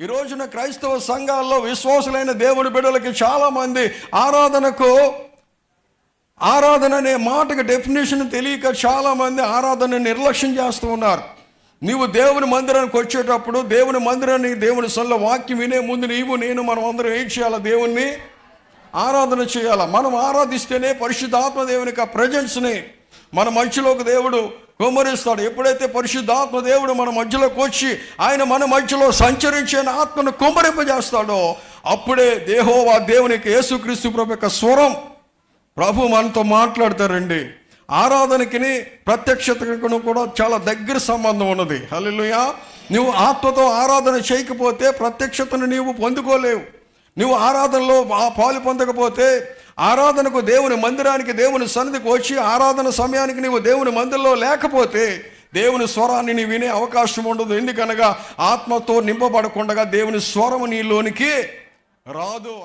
ఈ రోజున క్రైస్తవ సంఘాల్లో విశ్వాసులైన దేవుని బిడ్డలకి చాలామంది ఆరాధన అనే మాటకి డెఫినేషన్ తెలియక చాలామంది ఆరాధన నిర్లక్ష్యం చేస్తూ ఉన్నారు. నీవు దేవుని మందిరానికి వచ్చేటప్పుడు దేవుని మందిరాన్ని దేవుని సొల్ల వాక్యం వినే ముందు నేను మనం అందరం ఏం చేయాలి? దేవుణ్ణి ఆరాధన చేయాలి. మనం ఆరాధిస్తేనే పరిశుద్ధాత్మ దేవుని యొక్క ప్రజెన్స్ని మన మధ్యలోకి దేవుడు కుమ్మరిస్తాడు. ఎప్పుడైతే పరిశుద్ధాత్మ దేవుడు మన మధ్యలోకి వచ్చి ఆయన మన మధ్యలో సంచరించే ఆత్మను కుమ్మరింపజేస్తాడో అప్పుడే యెహోవా దేవునికి యేసుక్రీస్తు ప్రభు యొక్క స్వరం ప్రభు మనతో మాట్లాడతారండి. ఆరాధనకి ప్రత్యక్షతకు కూడా చాలా దగ్గర సంబంధం ఉన్నది. హల్లెలూయా. నువ్వు ఆత్మతో ఆరాధన చేయకపోతే ప్రత్యక్షతను నీవు పొందుకోలేవు. నువ్వు ఆరాధనలో పాలు పొందకపోతే, ఆరాధనకు దేవుని మందిరానికి దేవుని సన్నిధికి వచ్చి ఆరాధన సమయానికి నీవు దేవుని మందిరంలో లేకపోతే దేవుని స్వరాన్ని నీ వినే అవకాశం ఉండదు. ఎందుకనగా ఆత్మతో నింపబడకుండా దేవుని స్వరము నీలోనికి రాదు.